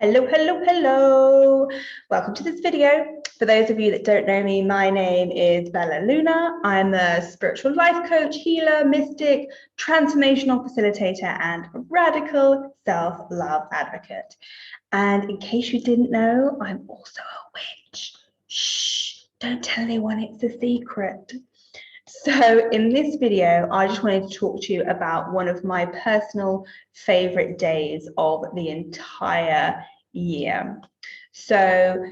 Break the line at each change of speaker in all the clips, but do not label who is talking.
Hello, hello, hello. Welcome to this video. For those of you that don't know me, my name is Bella Luna. I'm a spiritual life coach, healer, mystic, transformational facilitator, and radical self-love advocate. And in case you didn't know, I'm also a witch. Shh, don't tell anyone, it's a secret. So in this video, I just wanted to talk to you about one of my personal favorite days of the entire year. So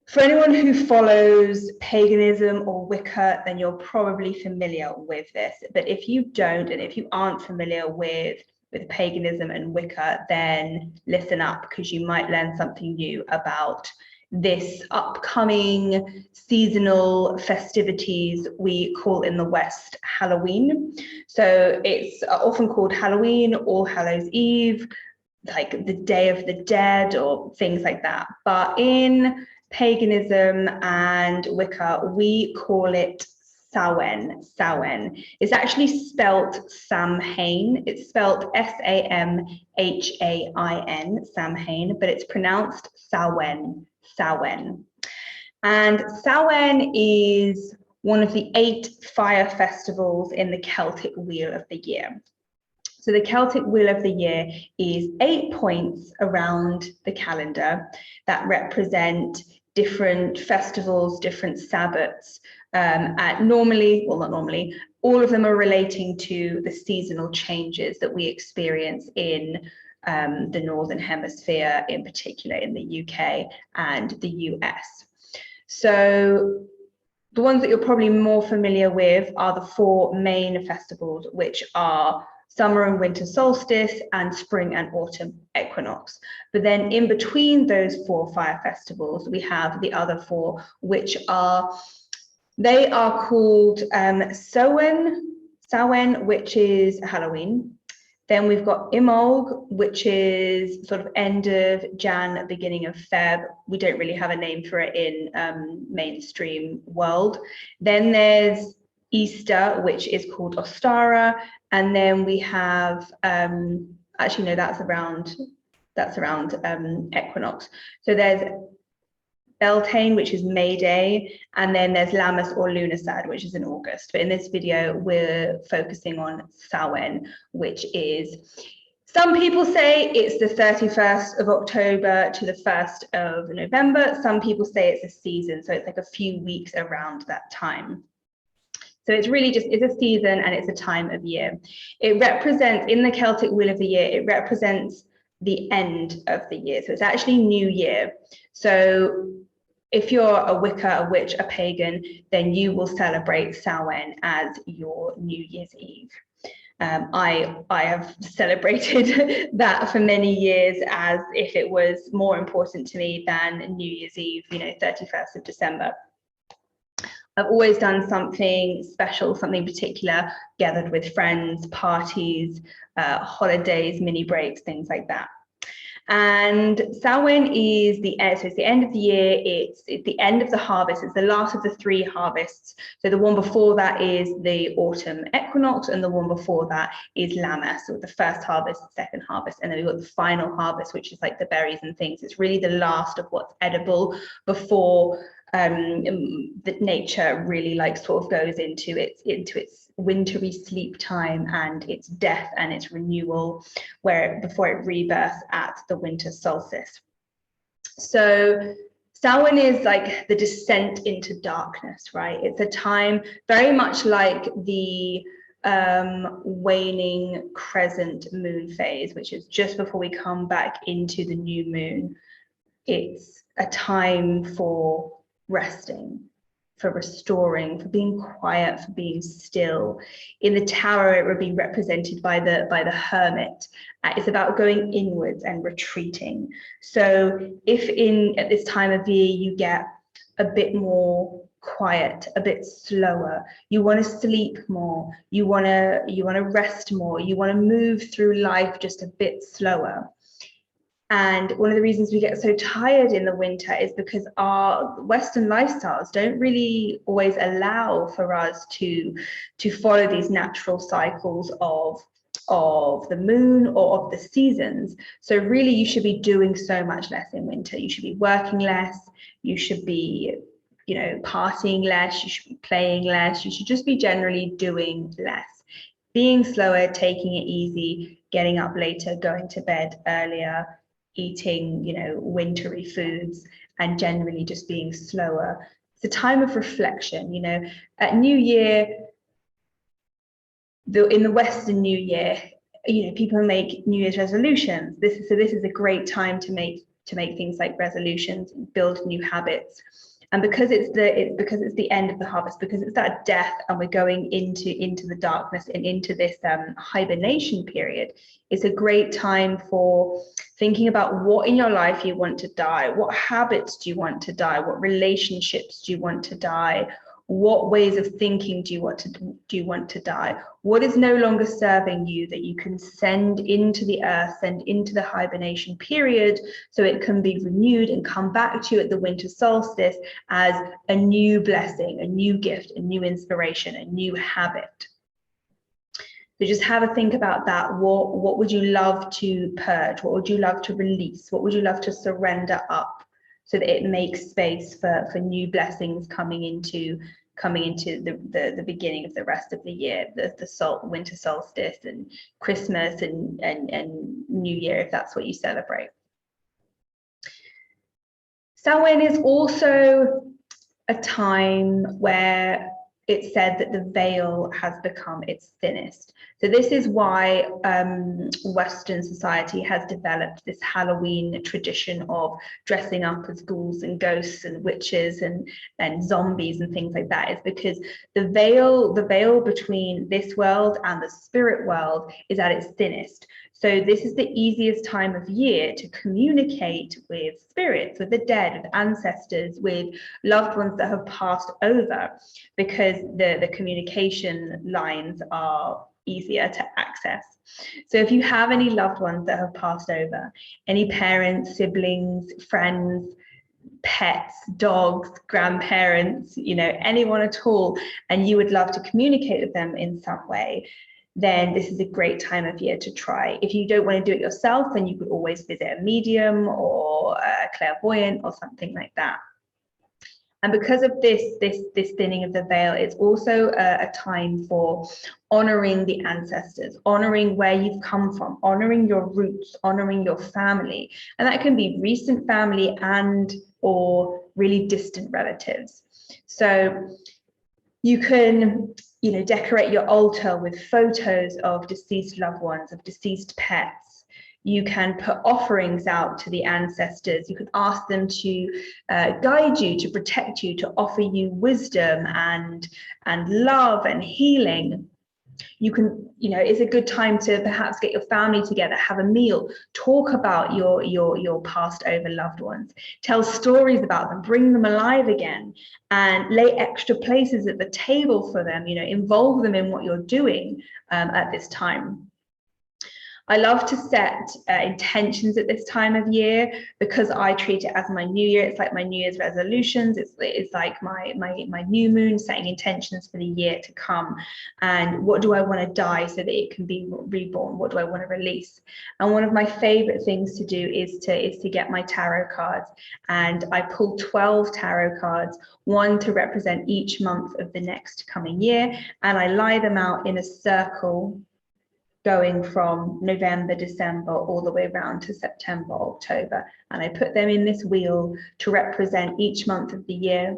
for anyone who follows paganism or Wicca, then you're probably familiar with this. But if you don't, and if you aren't familiar with paganism and Wicca, then listen up, because you might learn something new about this upcoming seasonal festivities we call in the West Halloween. So it's often called Halloween, All Hallows Eve, like the Day of the Dead or things like that. But in paganism and Wicca, we call it Samhain. Samhain. It's actually spelt Samhain. It's spelt Samhain, Samhain, but it's pronounced Samhain. Samhain. And Samhain is one of the 8 fire festivals in the Celtic Wheel of the Year. So the Celtic Wheel of the Year is 8 points around the calendar that represent different festivals, different Sabbats. All of them are relating to the seasonal changes that we experience in the Northern Hemisphere, in particular in the UK and the US. So the ones that you're probably more familiar with are the 4 main festivals, which are summer and winter solstice and spring and autumn equinox. But then in between those 4 fire festivals, we have the other 4, which are called Samhain, which is Halloween. Then we've got Imbolc, which is sort of end of Jan, beginning of Feb. We don't really have a name for it in mainstream world. Then there's Easter, which is called Ostara, and then we have that's around equinox. So there's Beltane, which is May Day, and then there's Lammas or Lunasad, which is in August. But in this video, we're focusing on Samhain, which is, some people say it's the 31st of October to the 1st of November. Some people say it's a season, so it's like a few weeks around that time. So it's really just, it's a season and it's a time of year. It represents, in the Celtic Wheel of the Year, it represents the end of the year. So it's actually New Year. So if you're a Wicca, a witch, a pagan, then you will celebrate Samhain as your New Year's Eve. I have celebrated that for many years as if it was more important to me than New Year's Eve, 31st of December. I've always done something special, something particular, gathered with friends, parties, holidays, mini breaks, things like that. And Samhain is so it's the end of the year, it's the end of the harvest, it's the last of the 3 harvests. So the one before that is the autumn equinox, and the one before that is Lammas, so the first harvest, the second harvest, and then we've got the final harvest, which is like the berries and things. It's really the last of what's edible before that nature really sort of goes into its wintry sleep time and its death and its renewal, before it rebirths at the winter solstice. So Samhain is like the descent into darkness, right? It's a time very much like the waning crescent moon phase, which is just before we come back into the new moon. It's a time for resting, for restoring, for being quiet, for being still. In the tower, it would be represented by the hermit. It's about going inwards and retreating. So if at this time of year you get a bit more quiet, a bit slower, you want to sleep more, you want to rest more, you want to move through life just a bit slower. And one of the reasons we get so tired in the winter is because our Western lifestyles don't really always allow for us to follow these natural cycles of the moon or of the seasons. So really you should be doing so much less in winter. You should be working less, you should be, you know, partying less, you should be playing less, you should just be generally doing less. Being slower, taking it easy, getting up later, going to bed earlier, eating, you know, wintry foods, and generally just being slower. It's a time of reflection, you know. At New Year, in the Western New Year, you know, people make New Year's resolutions. This is a great time to make things like resolutions, build new habits. And because it's the end of the harvest, because it's that death, and we're going into the darkness and into this hibernation period, it's a great time for thinking about what in your life you want to die, what habits do you want to die, what relationships do you want to die, what ways of thinking do you want to die, what is no longer serving you that you can send into the earth, send into the hibernation period, so it can be renewed and come back to you at the winter solstice as a new blessing, a new gift, a new inspiration, a new habit. So just have a think about that. What would you love to purge? What would you love to release? What would you love to surrender up, so that it makes space for new blessings coming into the beginning of the rest of the year, the winter solstice and Christmas and New Year, if that's what you celebrate. Samhain is also a time where it's said that the veil has become its thinnest. So this is why Western society has developed this Halloween tradition of dressing up as ghouls and ghosts and witches and zombies and things like that, is because the veil between this world and the spirit world is at its thinnest. So this is the easiest time of year to communicate with spirits, with the dead, with ancestors, with loved ones that have passed over, because the communication lines are easier to access. So if you have any loved ones that have passed over, any parents, siblings, friends, pets, dogs, grandparents, you know, anyone at all, and you would love to communicate with them in some way, then this is a great time of year to try. If you don't want to do it yourself, then you could always visit a medium or a clairvoyant or something like that. And because of this thinning of the veil, it's also a time for honoring the ancestors, honoring where you've come from, honoring your roots, honoring your family. And that can be recent family and or really distant relatives. So you can, you know, decorate your altar with photos of deceased loved ones, of deceased pets. You can put offerings out to the ancestors. You can ask them to guide you, to protect you, to offer you wisdom and love and healing. You can, you know, it's a good time to perhaps get your family together, have a meal, talk about your passed over loved ones, tell stories about them, bring them alive again, and lay extra places at the table for them, you know, involve them in what you're doing at this time. I love to set intentions at this time of year, because I treat it as my new year. It's like my New Year's resolutions. It's like my new moon, setting intentions for the year to come. And what do I want to die so that it can be reborn? What do I want to release? And one of my favorite things to do is to get my tarot cards. And I pull 12 tarot cards, one to represent each month of the next coming year. And I lie them out in a circle, going from November, December, all the way around to September, October. And I put them in this wheel to represent each month of the year.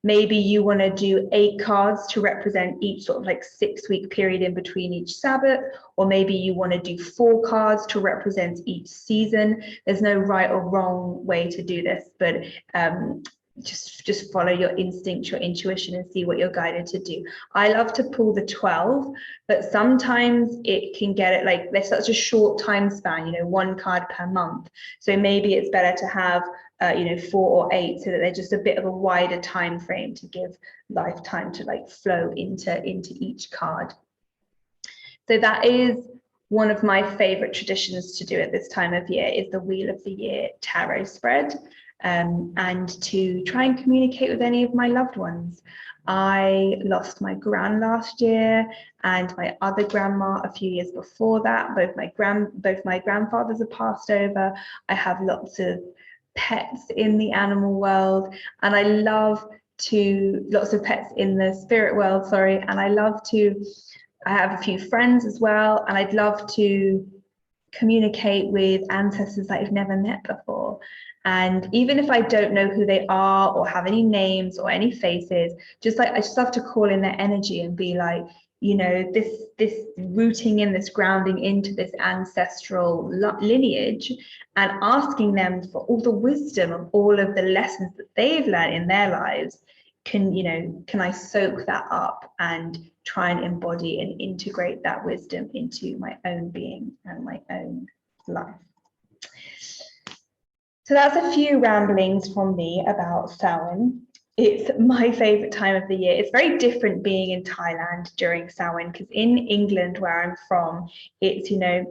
Maybe you want to do 8 cards to represent each sort of like 6-week period in between each Sabbath, or maybe you want to do 4 cards to represent each season. There's no right or wrong way to do this, but just follow your instinct, your intuition, and see what you're guided to do. I love to pull the 12, but sometimes it can get it, like there's such a short time span, you know, 1 card per month. So maybe it's better to have, you know, 4 or 8, so that they're just a bit of a wider time frame to give life time to like flow into each card. So that is one of my favorite traditions to do at this time of year, is the Wheel of the Year tarot spread. and to try and communicate with any of my loved ones. I lost my gran last year and my other grandma a few years before that. Both my grandfathers have passed over. I have lots of pets in the animal world, and I love lots of pets in the spirit world, sorry, and I have a few friends as well, and I'd love to communicate with ancestors that I've never met before. And even if I don't know who they are or have any names or any faces, I just have to call in their energy and be like, you know, this rooting in, this grounding into this ancestral lineage, and asking them for all the wisdom of all of the lessons that they've learned in their lives. Can I soak that up and try and embody and integrate that wisdom into my own being and my own life? So that's a few ramblings from me about Samhain. It's my favorite time of the year. It's very different being in Thailand during Samhain, because in England, where I'm from, it's, you know,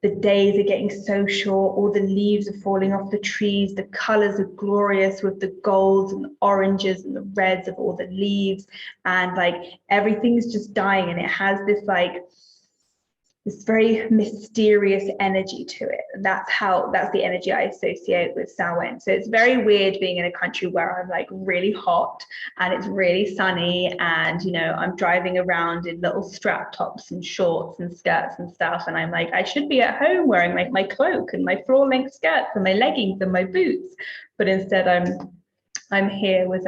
the days are getting so short, all the leaves are falling off the trees, the colors are glorious with the golds and the oranges and the reds of all the leaves, and like everything's just dying, and it has this very mysterious energy to it. That's the energy I associate with Samhain. So it's very weird being in a country where I'm like really hot and it's really sunny, and you know, I'm driving around in little strap tops and shorts and skirts and stuff, and I'm like, I should be at home wearing like my cloak and my floor length skirts and my leggings and my boots, but instead I'm here with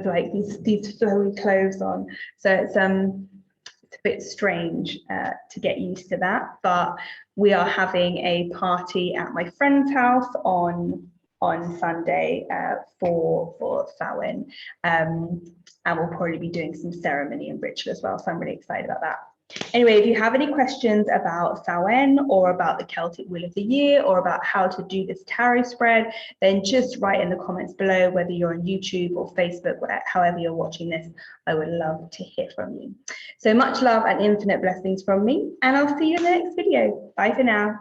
like these flowy clothes on. So it's a bit strange to get used to that, but we are having a party at my friend's house on Sunday for Samhain, and we'll probably be doing some ceremony and ritual as well, so I'm really excited about that. Anyway, if you have any questions about Samhain or about the Celtic Wheel of the Year or about how to do this tarot spread, then just write in the comments below, whether you're on YouTube or Facebook, however you're watching this. I would love to hear from you. So much love and infinite blessings from me, and I'll see you in the next video. Bye for now.